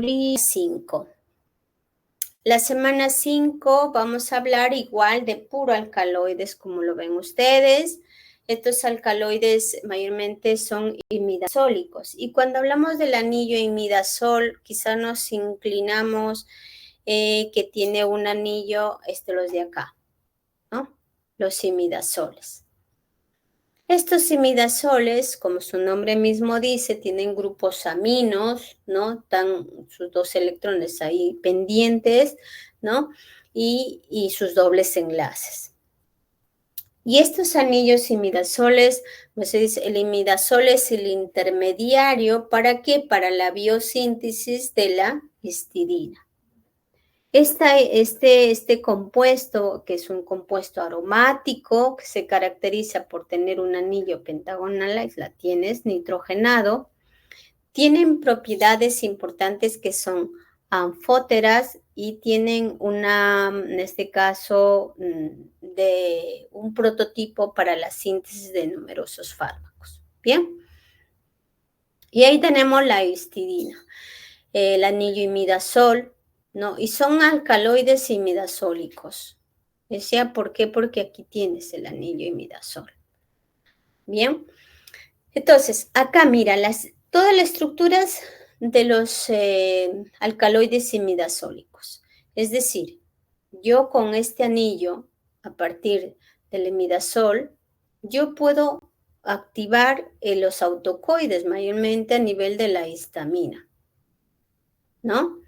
5. La semana 5 vamos a hablar igual de puro alcaloides, como lo ven ustedes. Estos alcaloides mayormente son imidazólicos. Y cuando hablamos del anillo imidazol, quizá nos inclinamos que tiene un anillo, los de acá, ¿no? Los imidazoles. Estos imidazoles, como su nombre mismo dice, tienen grupos aminos, ¿no? Están sus 2 electrones ahí pendientes, ¿no? Y sus dobles enlaces. Y estos anillos imidazoles, pues se dice, el imidazol es el intermediario, ¿para qué? Para la biosíntesis de la histidina. Este compuesto, que es un compuesto aromático, que se caracteriza por tener un anillo pentagonal, ahí la tienes, nitrogenado, tienen propiedades importantes que son anfóteras y tienen en este caso, de un prototipo para la síntesis de numerosos fármacos. Bien. Y ahí tenemos la histidina, el anillo imidazol, ¿no? Y son alcaloides imidazólicos. Decía, ¿por qué? Porque aquí tienes el anillo imidazol. Bien. Entonces, acá mira, todas las estructuras de los alcaloides imidazólicos. Es decir, yo con este anillo, a partir del imidazol, yo puedo activar los autocoides, mayormente a nivel de la histamina, ¿no?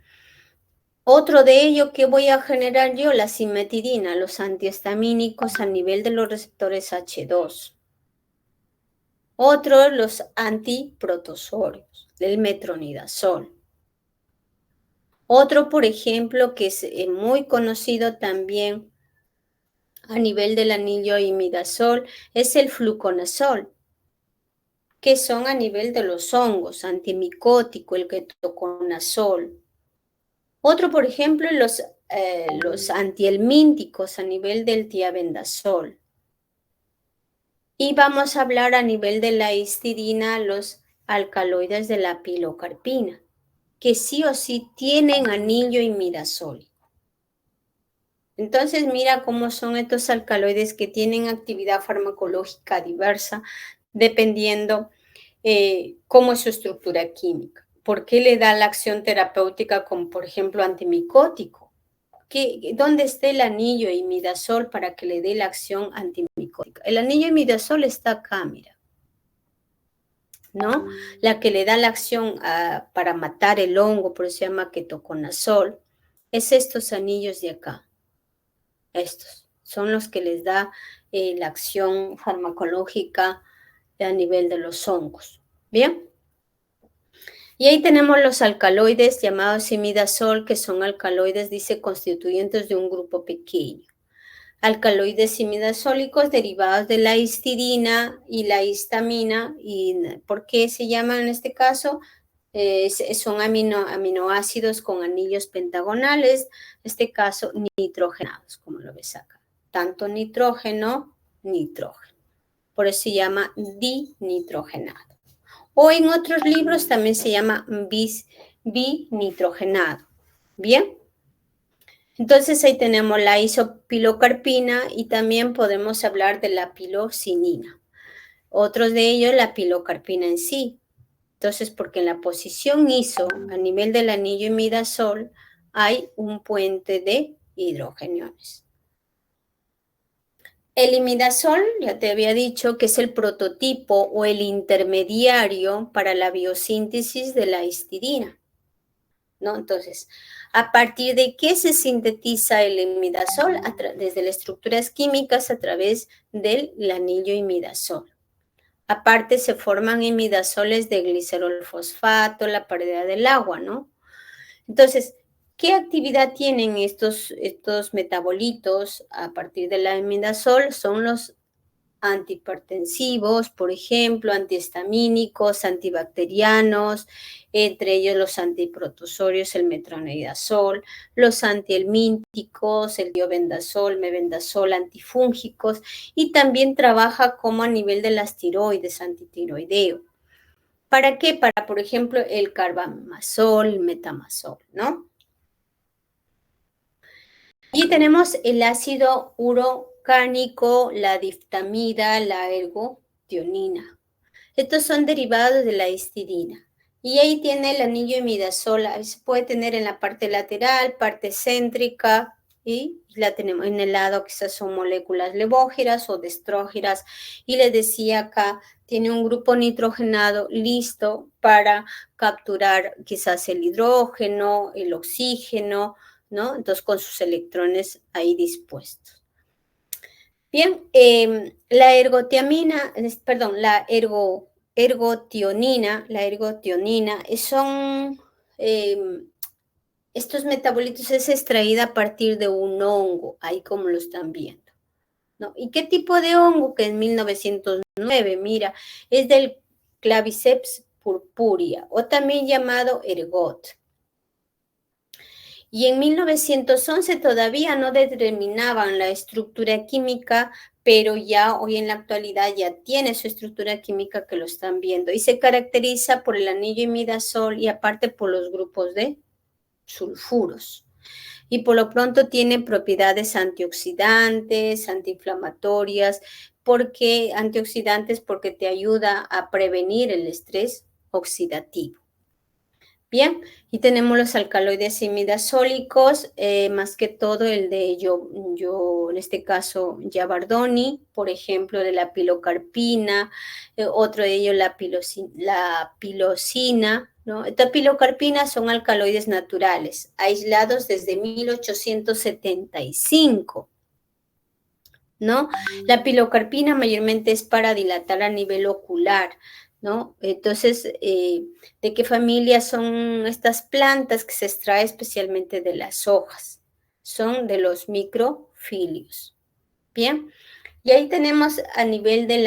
Otro de ello que voy a generar yo, la cimetidina, los antihistamínicos a nivel de los receptores H2. Otro, los antiprotosorios, del metronidazol. Otro, por ejemplo, que es muy conocido también a nivel del anillo imidazol, es el fluconazol, que son a nivel de los hongos, antimicótico, el ketoconazol. Otro, por ejemplo, los antihelmínticos a nivel del tiabendazol. Y vamos a hablar a nivel de la histidina, los alcaloides de la pilocarpina, que sí o sí tienen anillo imidazólico. Entonces, mira cómo son estos alcaloides que tienen actividad farmacológica diversa, dependiendo cómo es su estructura química. ¿Por qué le da la acción terapéutica como, por ejemplo, antimicótico? ¿Dónde está el anillo imidazol para que le dé la acción antimicótica? El anillo imidazol está acá, mira, ¿no? La que le da la acción para matar el hongo, por eso se llama ketoconazol, es estos anillos de acá. Estos son los que les da la acción farmacológica a nivel de los hongos. ¿Bien? Y ahí tenemos los alcaloides llamados imidazol, que son alcaloides, dice, constituyentes de un grupo pequeño. Alcaloides imidazólicos derivados de la histidina y la histamina. ¿Y por qué se llaman en este caso? Son aminoácidos con anillos pentagonales, en este caso nitrogenados, como lo ves acá. Tanto nitrógeno, nitrógeno. Por eso se llama dinitrogenado. O en otros libros también se llama binitrogenado. ¿Bien? Entonces ahí tenemos la isopilocarpina y también podemos hablar de la pilocinina. Otros de ellos, la pilocarpina en sí. Entonces, porque en la posición iso, a nivel del anillo imidazol, hay un puente de hidrogeniones. El imidazol, ya te había dicho, que es el prototipo o el intermediario para la biosíntesis de la histidina, ¿no? Entonces, ¿a partir de qué se sintetiza el imidazol? Desde las estructuras químicas a través del anillo imidazol. Aparte se forman imidazoles de glicerol fosfato, la pérdida del agua, ¿no? Entonces, ¿qué actividad tienen estos metabolitos a partir del imidazol? Son los antihipertensivos, por ejemplo, antihistamínicos, antibacterianos, entre ellos los antiprotosorios, el metronidazol, los antihelmínticos, el diobendazol, mebendazol, antifúngicos, y también trabaja como a nivel de las tiroides, antitiroideo. ¿Para qué? Para, por ejemplo, el carbamazol, el metamazol, ¿no? Y tenemos el ácido urocánico, la diftamida, la ergotionina. Estos son derivados de la histidina. Y ahí tiene el anillo imidazol. Se puede tener en la parte lateral, parte céntrica, y la tenemos en el lado, quizás son moléculas levógeras o destrógeras. Y les decía acá, tiene un grupo nitrogenado listo para capturar quizás el hidrógeno, el oxígeno, ¿no? Entonces, con sus electrones ahí dispuestos. Bien, la ergotionina, la ergotionina son, estos metabolitos es extraída a partir de un hongo, ahí como lo están viendo, ¿no? ¿Y qué tipo de hongo? Que en 1909, mira, es del Claviceps purpurea, o también llamado ergot. Y en 1911 todavía no determinaban la estructura química, pero ya hoy en la actualidad ya tiene su estructura química que lo están viendo y se caracteriza por el anillo imidazol y aparte por los grupos de sulfuros. Y por lo pronto tiene propiedades antioxidantes, antiinflamatorias, porque te ayuda a prevenir el estrés oxidativo. Bien, y tenemos los alcaloides imidazólicos, más que todo el de en este caso, Yavardoni, por ejemplo, de la pilocarpina, otro de ellos la pilosina, ¿no? Esta pilocarpina son alcaloides naturales, aislados desde 1875. ¿No? La pilocarpina mayormente es para dilatar a nivel ocular, ¿no? Entonces, ¿de qué familia son estas plantas que se extrae especialmente de las hojas? Son de los microfilios. Bien, y ahí tenemos a nivel de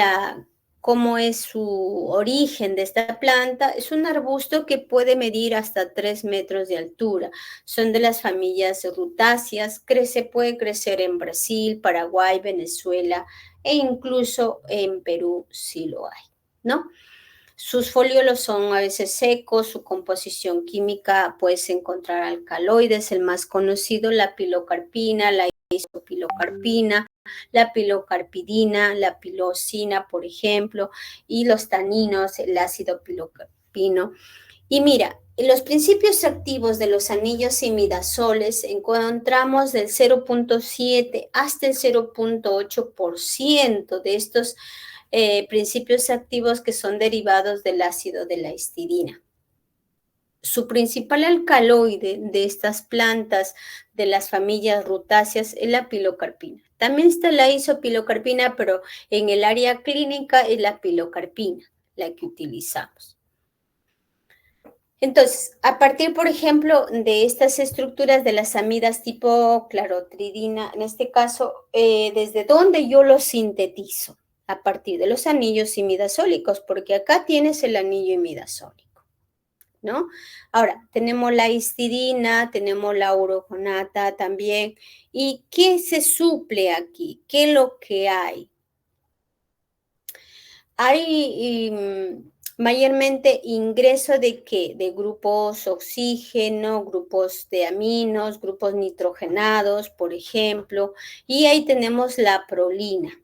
cómo es su origen de esta planta. Es un arbusto que puede medir hasta 3 metros de altura. Son de las familias rutáceas. Puede crecer en Brasil, Paraguay, Venezuela e incluso en Perú si lo hay, ¿no? Sus foliolos son a veces secos, su composición química puedes encontrar alcaloides, el más conocido, la pilocarpina, la isopilocarpina, la pilocarpidina, la pilosina, por ejemplo, y los taninos, el ácido pilocarpino. Y mira, en los principios activos de los anillos imidazoles encontramos del 0.7 hasta el 0.8% de estos principios activos que son derivados del ácido de la histidina. Su principal alcaloide de estas plantas de las familias rutáceas es la pilocarpina. También está la isopilocarpina, pero en el área clínica es la pilocarpina la que utilizamos. Entonces, a partir, por ejemplo, de estas estructuras de las amidas tipo clarotridina, en este caso, ¿desde dónde yo lo sintetizo? A partir de los anillos imidazólicos, porque acá tienes el anillo imidazólico, ¿no? Ahora, tenemos la histidina, tenemos la uroconata también. ¿Y qué se suple aquí? ¿Qué es lo que hay? Hay mayormente ingreso de qué? De grupos oxígeno, grupos de aminos, grupos nitrogenados, por ejemplo, y ahí tenemos la prolina.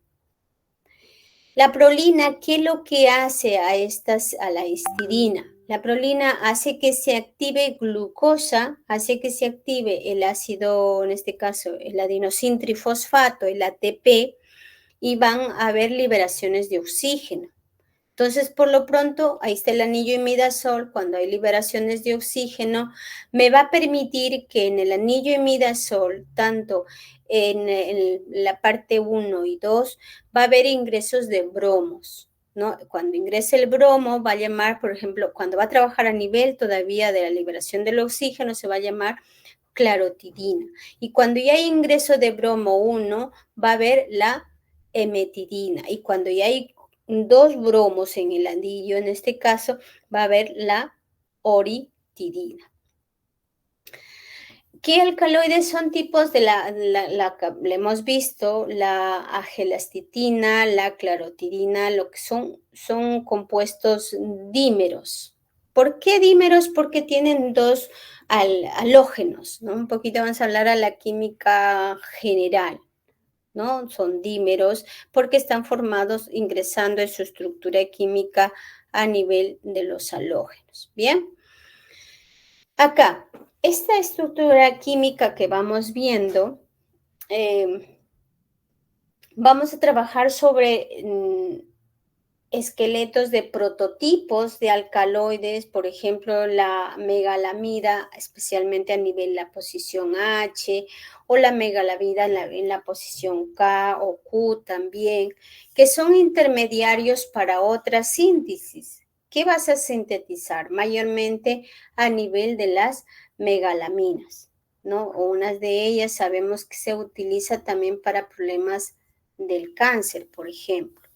La prolina, ¿qué es lo que hace a la histidina? La prolina hace que se active glucosa, hace que se active el ácido, en este caso, el adenosin trifosfato, el ATP, y van a haber liberaciones de oxígeno. Entonces, por lo pronto, ahí está el anillo imidazol. Cuando hay liberaciones de oxígeno, me va a permitir que en el anillo imidazol, tanto en la parte 1 y 2, va a haber ingresos de bromos, ¿no? Cuando ingrese el bromo, va a llamar, por ejemplo, cuando va a trabajar a nivel todavía de la liberación del oxígeno, se va a llamar clarotidina. Y cuando ya hay ingreso de bromo 1, va a haber la emetidina. Y cuando ya hay 2 bromos en el anillo, en este caso, va a haber la oritidina. ¿Qué alcaloides son tipos de la que le hemos visto? La agelastitina, la clarotidina, lo que son compuestos dímeros. ¿Por qué dímeros? Porque tienen dos halógenos, ¿no? Un poquito vamos a hablar a la química general, ¿no? Son dímeros porque están formados ingresando en su estructura química a nivel de los halógenos. ¿Bien? Acá, esta estructura química que vamos viendo, vamos a trabajar sobre esqueletos de prototipos de alcaloides, por ejemplo, la megalamida, especialmente a nivel de la posición H, o la megalamida en la posición K o Q también, que son intermediarios para otras síntesis. ¿Qué vas a sintetizar? Mayormente a nivel de las megalaminas, ¿no? O unas de ellas sabemos que se utiliza también para problemas del cáncer, por ejemplo.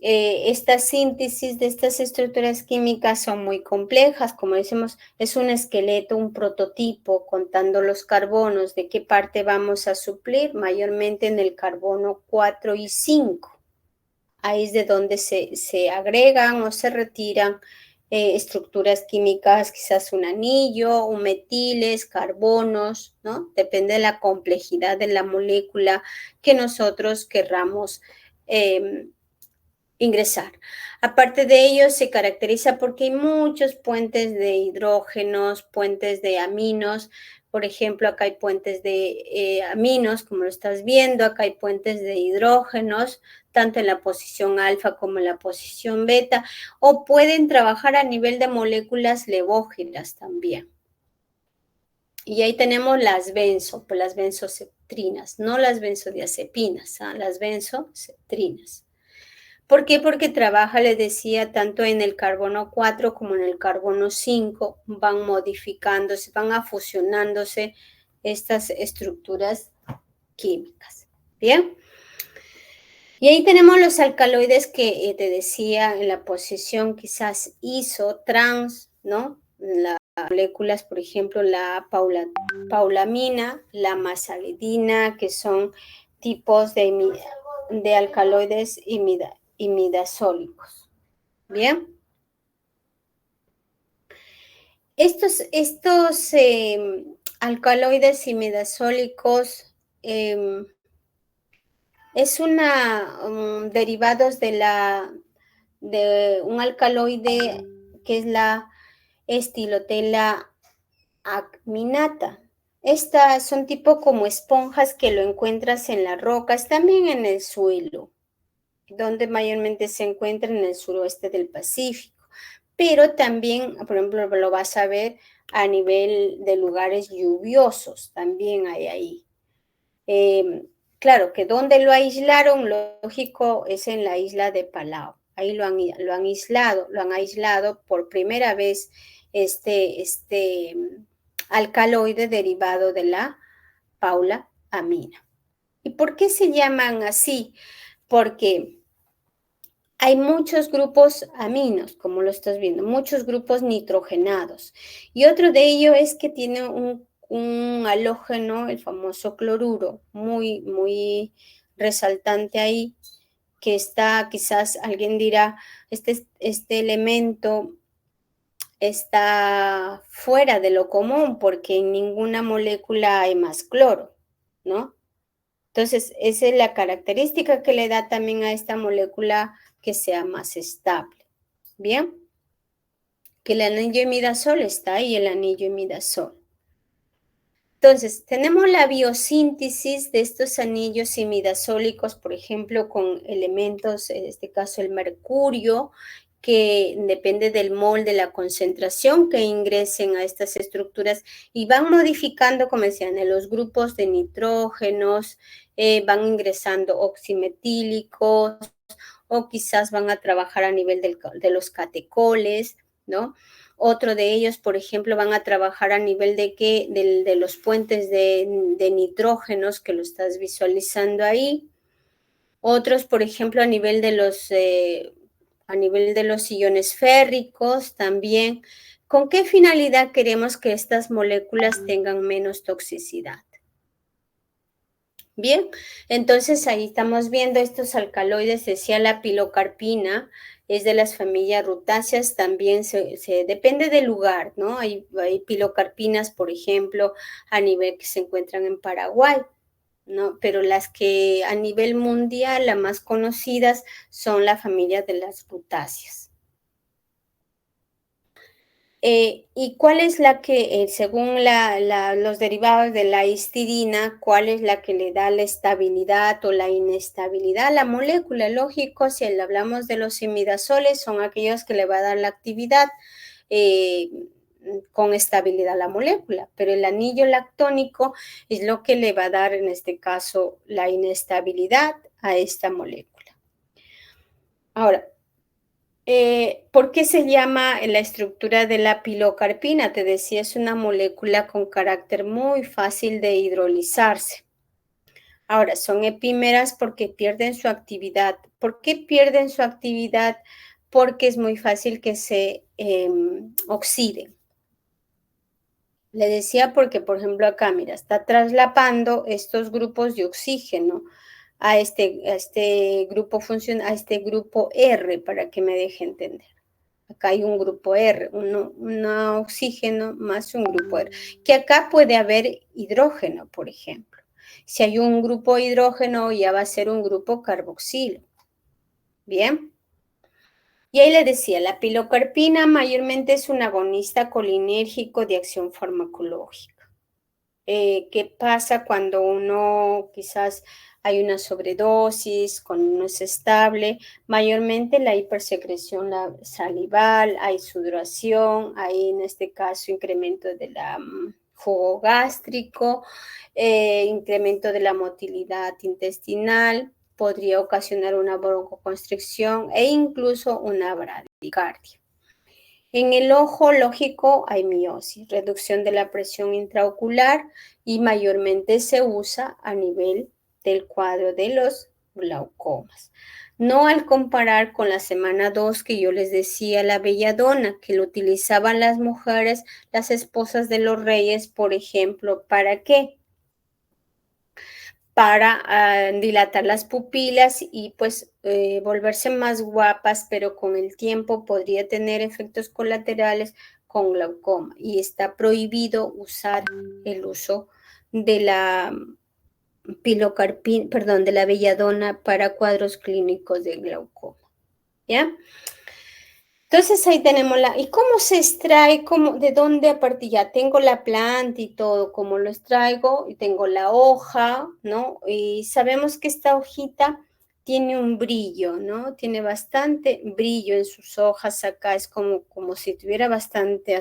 Esta síntesis de estas estructuras químicas son muy complejas, como decimos, es un esqueleto, un prototipo, contando los carbonos, de qué parte vamos a suplir, mayormente en el carbono 4 y 5. Ahí es de donde se agregan o se retiran estructuras químicas, quizás un anillo, un metiles, carbonos, ¿no? Depende de la complejidad de la molécula que nosotros querramos ingresar. Aparte de ello, se caracteriza porque hay muchos puentes de hidrógenos, puentes de aminos. Por ejemplo, acá hay puentes de aminos, como lo estás viendo. Acá hay puentes de hidrógenos, tanto en la posición alfa como en la posición beta. O pueden trabajar a nivel de moléculas levógenas también. Y ahí tenemos las las benzoceftrinas, no las benzodiazepinas, las benzoceftrinas. ¿Por qué? Porque trabaja, les decía, tanto en el carbono 4 como en el carbono 5, van modificándose, van fusionándose estas estructuras químicas. ¿Bien? Y ahí tenemos los alcaloides que te decía en la posición quizás iso, trans, ¿no? Las moléculas, por ejemplo, la paulamina, la masalidina, que son tipos de alcaloides imidazólicos. Bien. Estos alcaloides imidazólicos es derivados de un alcaloide que es la estilotela acminata. Estas son tipo como esponjas que lo encuentras en las rocas, también en el suelo, donde mayormente se encuentra en el suroeste del Pacífico. Pero también, por ejemplo, lo vas a ver a nivel de lugares lluviosos, también hay ahí. Claro que donde lo aislaron, lógico, es en la isla de Palau. Ahí lo han aislado por primera vez este alcaloide derivado de la paulamina. ¿Y por qué se llaman así? Porque hay muchos grupos aminos, como lo estás viendo, muchos grupos nitrogenados. Y otro de ellos es que tiene un halógeno, el famoso cloruro, muy resaltante ahí, que está, quizás alguien dirá, este elemento está fuera de lo común porque en ninguna molécula hay más cloro, ¿no? Entonces, esa es la característica que le da también a esta molécula que sea más estable. Bien, que el anillo imidazol está ahí, el anillo imidazol. Entonces, tenemos la biosíntesis de estos anillos imidazólicos, por ejemplo, con elementos, en este caso el mercurio, que depende del mol, de la concentración que ingresen a estas estructuras y van modificando, como decían, en los grupos de nitrógenos, van ingresando oximetílicos o quizás van a trabajar a nivel de los catecoles, ¿no? Otro de ellos, por ejemplo, van a trabajar a nivel de los puentes de nitrógenos, que lo estás visualizando ahí. Otros, por ejemplo, a nivel de los iones férricos, también ¿Con qué finalidad queremos que estas moléculas tengan menos toxicidad? Bien, entonces ahí estamos viendo estos alcaloides, decía la pilocarpina, es de las familias rutáceas, también depende del lugar, ¿no? Hay pilocarpinas, por ejemplo, a nivel que se encuentran en Paraguay, ¿no? Pero las que a nivel mundial, las más conocidas, son la familia de las rutáceas. ¿Y cuál es la que, según los derivados de la histidina, cuál es la que le da la estabilidad o la inestabilidad a la molécula? Lógico, si hablamos de los imidazoles, son aquellos que le va a dar la actividad eh, con estabilidad a la molécula, pero el anillo lactónico es lo que le va a dar, en este caso, la inestabilidad a esta molécula. Ahora, ¿por qué se llama la estructura de la pilocarpina? Te decía, es una molécula con carácter muy fácil de hidrolizarse. Ahora, son epímeras porque pierden su actividad. ¿Por qué pierden su actividad? Porque es muy fácil que se oxiden. Le decía porque, por ejemplo, acá, mira, está traslapando estos grupos de oxígeno a este grupo a este grupo R, para que me deje entender. Acá hay un grupo R, un oxígeno más un grupo R, que acá puede haber hidrógeno, por ejemplo. Si hay un grupo hidrógeno, ya va a ser un grupo carboxilo. Bien. Y ahí le decía, la pilocarpina mayormente es un agonista colinérgico de acción farmacológica. ¿Qué pasa cuando uno quizás hay una sobredosis, cuando uno es estable? Mayormente la hipersecreción salival, hay sudoración, hay en este caso incremento de la jugo gástrico, incremento de la motilidad intestinal, podría ocasionar una broncoconstricción e incluso una bradicardia. En el ojo lógico hay miosis, reducción de la presión intraocular y mayormente se usa a nivel del cuadro de los glaucomas. No al comparar con la semana 2 que yo les decía, la belladona, que lo utilizaban las mujeres, las esposas de los reyes, por ejemplo, ¿para qué? Para dilatar las pupilas y pues volverse más guapas, pero con el tiempo podría tener efectos colaterales con glaucoma y está prohibido usar el uso de la pilocarpina, perdón, de la belladona para cuadros clínicos de glaucoma. ¿Ya? Entonces ahí tenemos ¿y cómo se extrae? ¿De dónde a partir? Ya tengo la planta y todo, cómo lo extraigo, y tengo la hoja, ¿no? Y sabemos que esta hojita tiene un brillo, ¿no? Tiene bastante brillo en sus hojas, acá es como si tuviera bastante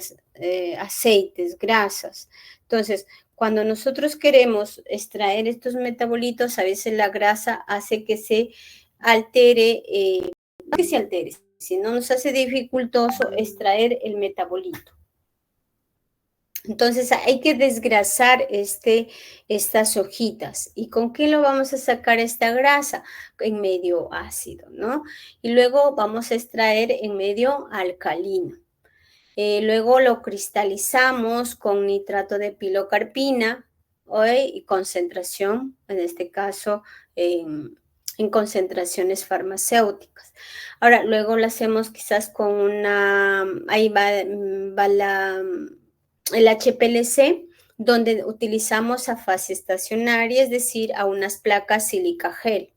aceites, grasas. Entonces, cuando nosotros queremos extraer estos metabolitos, a veces la grasa hace que se altere, no que se altere, si no nos hace dificultoso extraer el metabolito. Entonces hay que desgrasar estas hojitas. ¿Y con qué lo vamos a sacar esta grasa? En medio ácido, ¿no? Y luego vamos a extraer en medio alcalino. Luego lo cristalizamos con nitrato de pilocarpina y concentración, en este caso, en concentraciones farmacéuticas. Ahora, luego lo hacemos quizás con ahí va el HPLC, donde utilizamos a fase estacionaria, es decir, a unas placas sílica gel.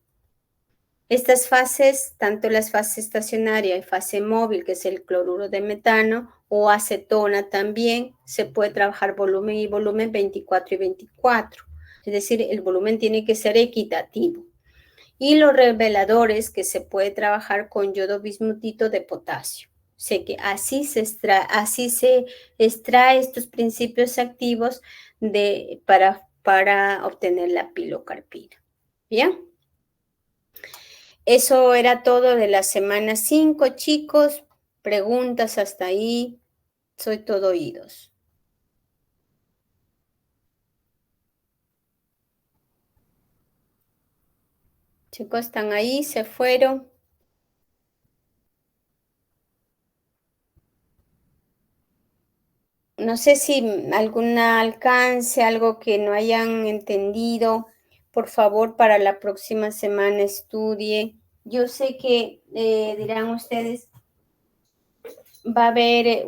Estas fases, tanto las fases estacionaria y fase móvil, que es el cloruro de metano, o acetona también, se puede trabajar volumen y volumen 24 y 24. Es decir, el volumen tiene que ser equitativo. Y los reveladores, que se puede trabajar con yodo bismutito de potasio. Sé que así se extrae estos principios activos para obtener la pilocarpina. ¿Bien? Eso era todo de la semana 5, chicos. Preguntas hasta ahí. Soy todo oídos. Chicos, ¿están ahí? ¿Se fueron? no sé si algún alcance, algo que no hayan entendido. Por favor, para la próxima semana estudie. Yo sé que dirán ustedes, va a haber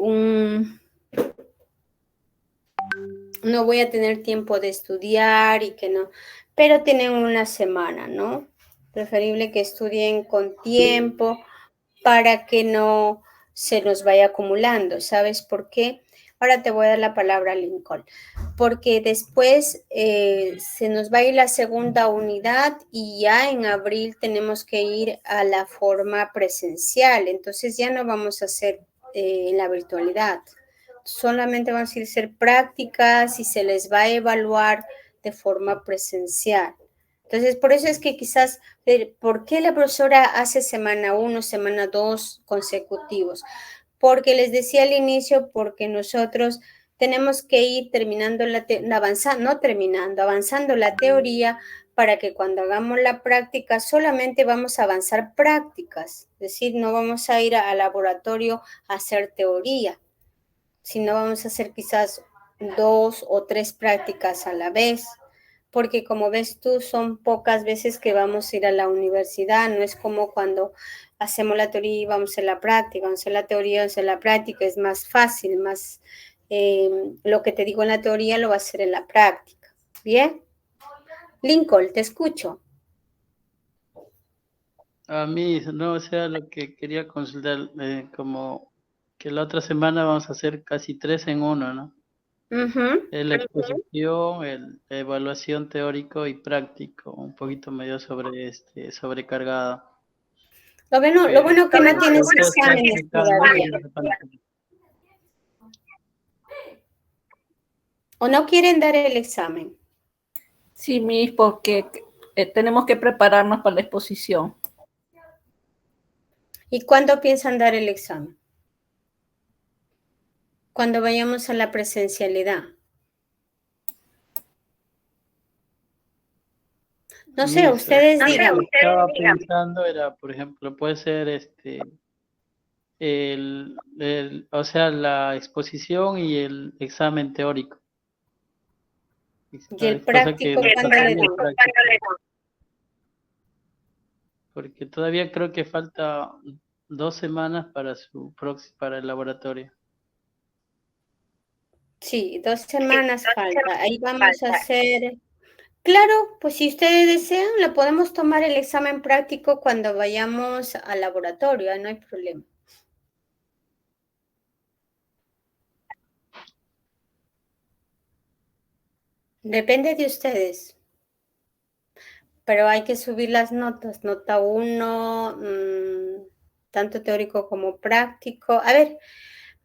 no voy a tener tiempo de estudiar y que no, pero tienen una semana, ¿no? Preferible que estudien con tiempo para que no se nos vaya acumulando. ¿Sabes por qué? Ahora te voy a dar la palabra, Lincoln, porque después se nos va a ir la segunda unidad y ya en abril tenemos que ir a la forma presencial. Entonces ya no vamos a hacer en la virtualidad. Solamente van a ser prácticas y se les va a evaluar de forma presencial. Entonces, por eso es que quizás, ¿por qué la profesora hace semana 1, semana 2 consecutivos? Porque les decía al inicio, porque nosotros tenemos que ir terminando avanzando la teoría para que cuando hagamos la práctica solamente vamos a avanzar prácticas, es decir, no vamos a ir al laboratorio a hacer teoría, sino vamos a hacer quizás 2 o 3 prácticas a la vez, porque como ves tú, son pocas veces que vamos a ir a la universidad, no es como cuando hacemos la teoría y vamos a la práctica, vamos a hacer la teoría, vamos a hacer la práctica, es más fácil, más lo que te digo en la teoría lo va a hacer en la práctica. ¿Bien? Lincoln, te escucho. A mí, no, o sea, lo que quería consultar, como que la otra semana vamos a hacer casi 3 en uno, ¿no? La exposición, la evaluación teórico y práctico, un poquito medio sobrecargado. Lo bueno que no tienes Usted está exámenes explicando todavía. y de repente- ¿O no quieren dar el examen? Sí, Miss, porque tenemos que prepararnos para la exposición. ¿Y cuándo piensan dar el examen? Cuando vayamos a la presencialidad. No sé, ustedes digan. Lo que estaba pensando era, por ejemplo, puede ser o sea, la exposición y el examen teórico. ¿Y el Cosa que práctico cuándo le dan? porque todavía creo que falta 2 semanas para el laboratorio. Sí, 2 semanas falta. Ahí vamos a hacer. Claro, pues si ustedes desean, le podemos tomar el examen práctico cuando vayamos al laboratorio, no hay problema. Depende de ustedes. Pero hay que subir las notas, nota 1, tanto teórico como práctico. A ver,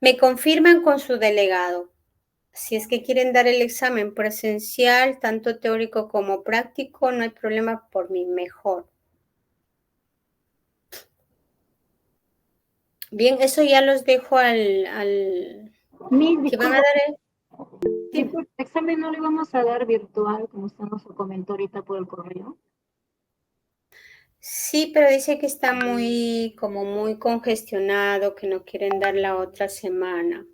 me confirman con su delegado. Si es que quieren dar el examen presencial, tanto teórico como práctico, no hay problema, por mí mejor. Bien, eso ya los dejo Miss, que van a dar el... disculpe, ¿el examen no le vamos a dar virtual, como usted nos comentó ahorita por el correo? Sí, pero dice que está como muy congestionado, que no quieren dar la otra semana.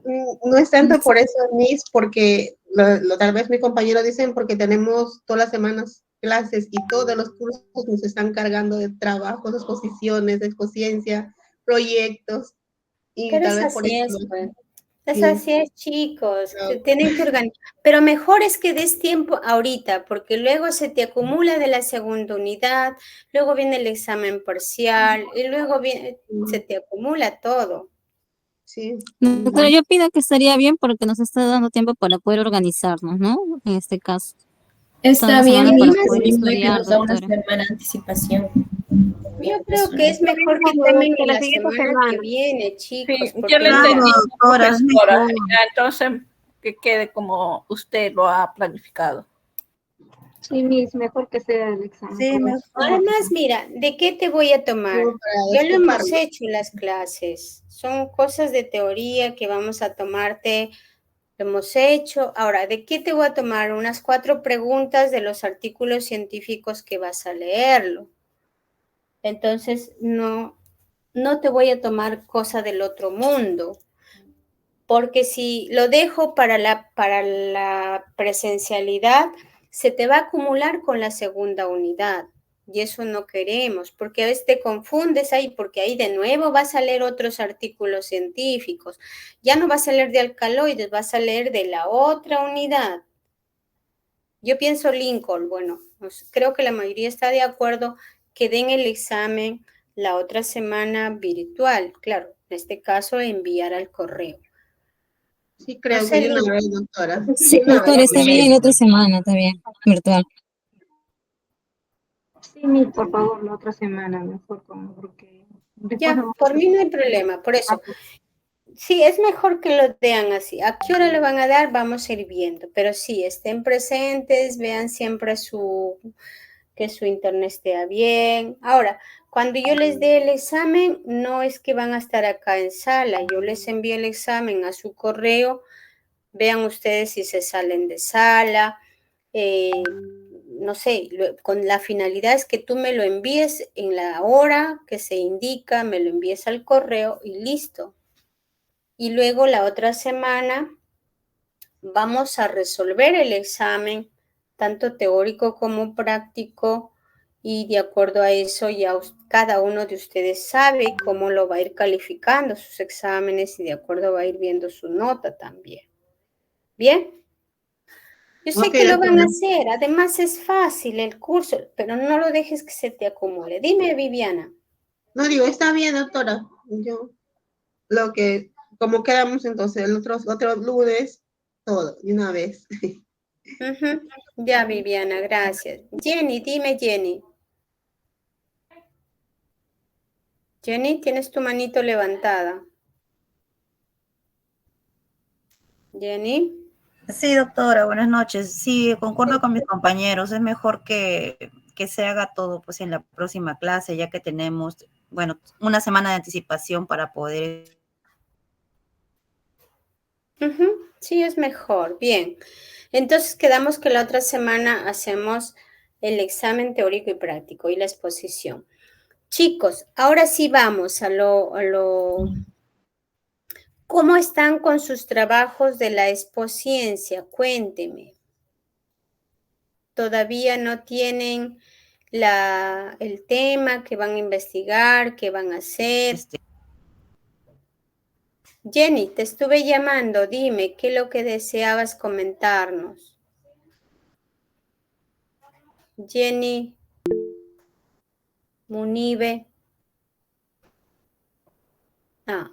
No es tanto por eso, Miss, porque tal vez mis compañeros dicen porque tenemos todas las semanas clases y todos los cursos nos están cargando de trabajos, exposiciones, de excociencia, proyectos, y Pero tal es vez por así eso. es, pues. Es Sí. así es, chicos. No. Se tienen que organizar. Pero mejor es que des tiempo ahorita, porque luego se te acumula de la segunda unidad, luego viene el examen parcial, y luego se te acumula todo. Sí. Pero yo opino que estaría bien porque nos está dando tiempo para poder organizarnos, ¿no? En este caso. Está Toda la bien, semana para Miss, poder sirve que estudiar, nos da una doctora. semana de anticipación. Yo creo que es mejor que tomen en la semana que viene, chicos. Sí, porque yo le entendí, doctora, es profesora. mejor. Ya, entonces, que quede como usted lo ha planificado. Sí, Miss, mejor que sea el examen. Sí, mejor. Además, mira, ¿de qué te voy a tomar? Como para Ya lo hemos despejarme. hecho las clases. Son cosas de teoría que vamos a tomarte. Lo hemos hecho. Ahora, ¿de qué te voy a tomar? Unas 4 preguntas de los artículos científicos que vas a leerlo. Entonces, no te voy a tomar cosa del otro mundo. porque si lo dejo para la presencialidad, se te va a acumular con la segunda unidad. Y eso no queremos, porque a veces te confundes ahí, porque ahí de nuevo vas a leer otros artículos científicos. Ya no vas a leer de alcaloides, vas a leer de la otra unidad. Yo pienso Lincoln, bueno, pues creo que la mayoría está de acuerdo que den el examen la otra semana virtual. Claro, en este caso enviar al correo. Sí, creo No que sé, de una Lincoln. vez, doctora. Sí, De una doctor, vez. está bien la otra semana, está bien, virtual. Sí, Miss, por favor, la otra semana, mejor porque después Ya, no vamos por a mí no hay problema, por eso. hacer. Sí, es mejor que lo vean así. ¿A qué hora lo van a dar? Vamos a ir viendo. Pero sí, estén presentes, vean siempre que su internet esté bien. Ahora, cuando yo les dé el examen, no es que van a estar acá en sala. Yo les envío el examen a su correo. Vean ustedes si se salen de sala. No sé, con la finalidad es que tú me lo envíes en la hora que se indica, me lo envíes al correo y listo. Y luego la otra semana vamos a resolver el examen, tanto teórico como práctico, y de acuerdo a eso ya cada uno de ustedes sabe cómo lo va a ir calificando sus exámenes y de acuerdo va a ir viendo su nota también. ¿Bien? Yo sé Ok, que lo van a doctora. hacer, además es fácil el curso, pero no lo dejes que se te acumule. Dime, Viviana. No digo, está bien, doctora. Yo, lo que, como quedamos entonces, el otro lunes, todo, de una vez. Ya, Viviana, gracias. Jenny, dime, Jenny. Jenny, tienes tu manito levantada. Jenny. Sí, doctora, buenas noches. Sí, concuerdo con mis compañeros. Es mejor que se haga todo pues en la próxima clase, ya que tenemos, bueno, una semana de anticipación para poder. Sí, es mejor. Bien. Entonces quedamos que la otra semana hacemos el examen teórico y práctico y la exposición. Chicos, ahora sí vamos a lo ¿Cómo están con sus trabajos de la expociencia? Cuénteme. ¿Todavía no tienen el tema que van a investigar, que van a hacer? Jenny, te estuve llamando. Dime, ¿qué es lo que deseabas comentarnos? Jenny, Munibe. Ah,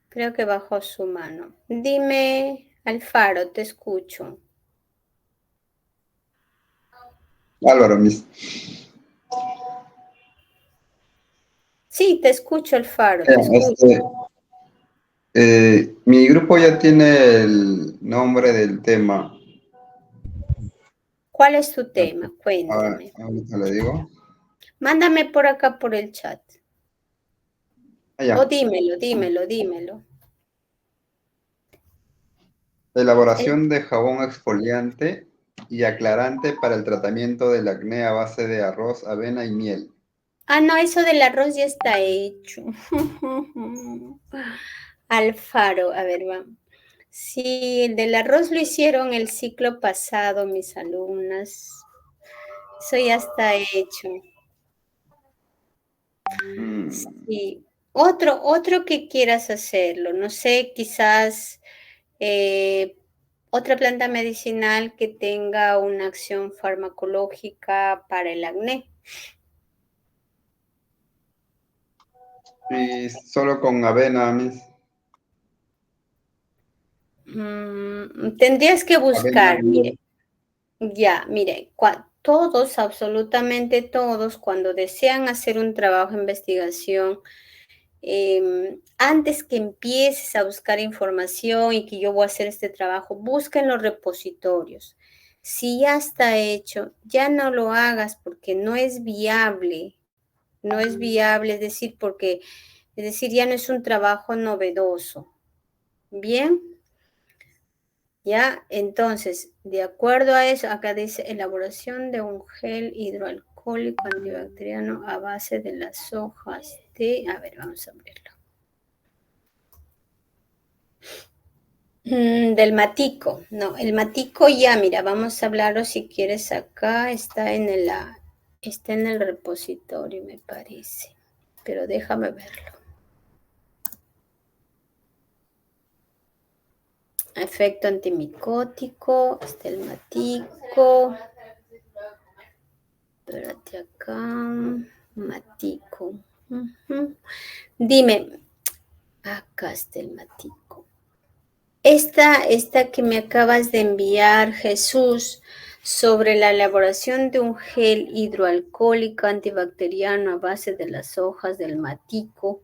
creo que bajó su mano. Dime, Alfaro, te escucho. Álvaro, mis. Sí, te escucho, Alfaro, te escucho. Mi grupo ya tiene el nombre del tema. ¿Cuál es tu tema? Cuéntame. Ahorita le digo. Mándame por acá por el chat. Allá. O dímelo. Elaboración de jabón exfoliante y aclarante para el tratamiento del acné a base de arroz, avena y miel. Ah, no, eso del arroz ya está hecho. Alfaro, a ver, vamos. Sí, el del arroz lo hicieron el ciclo pasado mis alumnas. Eso ya está hecho. Sí. Otro que quieras hacerlo. No sé, quizás otra planta medicinal que tenga una acción farmacológica para el acné. Y solo con avena, mis. Tendrías que Avena, buscar, miel. mire, todos, absolutamente todos, cuando desean hacer un trabajo de investigación, antes que empieces a buscar información y que yo voy a hacer este trabajo, busca en los repositorios. Si ya está hecho, ya no lo hagas porque no es viable, es decir, ya no es un trabajo novedoso. Bien. Ya, entonces, de acuerdo a eso, acá dice elaboración de un gel hidroalcohólico antibacteriano a base de las hojas de, a ver, vamos a abrirlo. Del matico. No, el matico ya, mira, vamos a hablarlo si quieres acá. Está en el repositorio, me parece. Pero déjame verlo. Efecto antimicótico. Está el matico. Espérate acá. Matico. Dime. Acá está el matico. Esta que me acabas de enviar, Jesús, sobre la elaboración de un gel hidroalcohólico antibacteriano a base de las hojas del matico,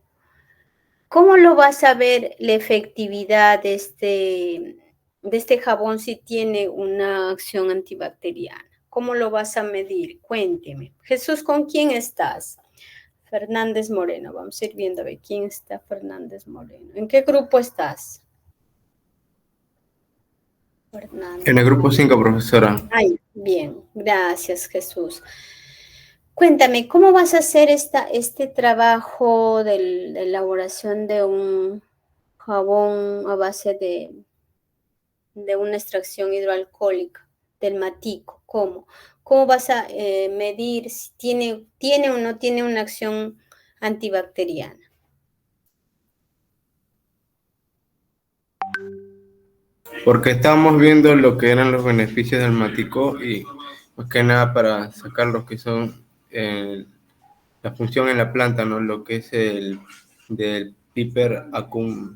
¿cómo lo vas a ver la efectividad de este jabón si tiene una acción antibacteriana? ¿Cómo lo vas a medir? Cuénteme. Jesús, ¿con quién estás? Fernández Moreno. Vamos a ir viendo a ver quién está Fernández Moreno. ¿En qué grupo estás? Fernández. En el grupo 5, profesora. Ay, bien, gracias, Jesús. Cuéntame, ¿cómo vas a hacer este trabajo de elaboración de un jabón a base de una extracción hidroalcohólica del matico? ¿Cómo? ¿Cómo vas a medir si tiene o no tiene una acción antibacteriana? Porque estábamos viendo lo que eran los beneficios del matico y más que nada para sacar lo que son la función en la planta, ¿no? Lo que es el del Piper aducum.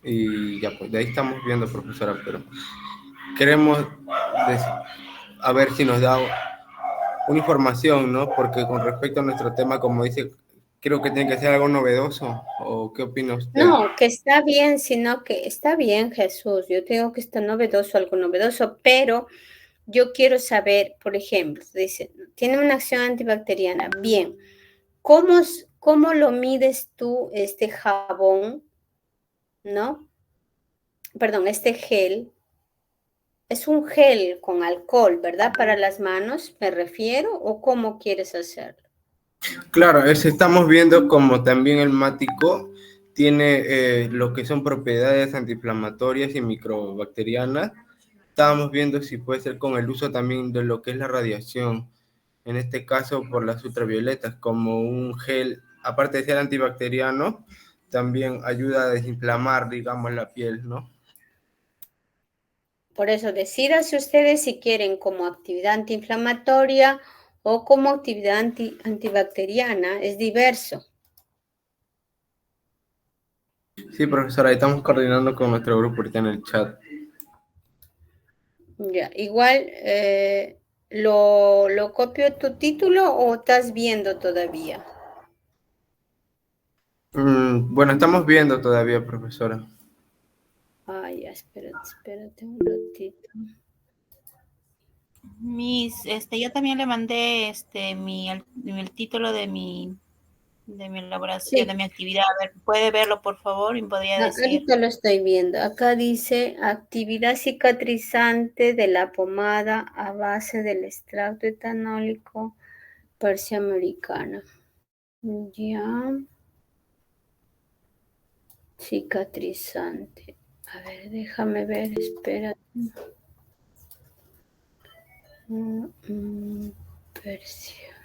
Y ya, pues de ahí estamos viendo, profesora, pero queremos a ver si nos da una información, ¿no? Porque con respecto a nuestro tema, como dice, creo que tiene que ser algo novedoso, ¿o qué opina usted? No, que está bien, sino que está bien, Jesús. Yo tengo que está novedoso, algo novedoso, pero yo quiero saber, por ejemplo, dice, tiene una acción antibacteriana. Bien, ¿cómo lo mides tú este jabón, no? Perdón, este gel. Es un gel con alcohol, ¿verdad? Para las manos, me refiero, ¿o cómo quieres hacerlo? Claro, estamos viendo como también el matico tiene lo que son propiedades antiinflamatorias y microbacterianas. Estábamos viendo si puede ser con el uso también de lo que es la radiación, en este caso por las ultravioletas, como un gel, aparte de ser antibacteriano, también ayuda a desinflamar, digamos, la piel, ¿no? Por eso, decídanse ustedes si quieren como actividad antiinflamatoria o como actividad antibacteriana, es diverso. Sí, profesora, ahí estamos coordinando con nuestro grupo ahorita en el chat. Ya, igual, ¿lo copio tu título o estás viendo todavía? Bueno, estamos viendo todavía, profesora. Ay, ya, espérate un ratito. Yo también le mandé el título de mi elaboración, Sí. de mi actividad. A ver, ¿puede verlo, por favor? Y podría decir. Ahorita lo estoy viendo. Acá dice actividad cicatrizante de la pomada a base del extracto etanólico Persia americana. Ya. Cicatrizante. A ver, déjame ver, espera. Persia.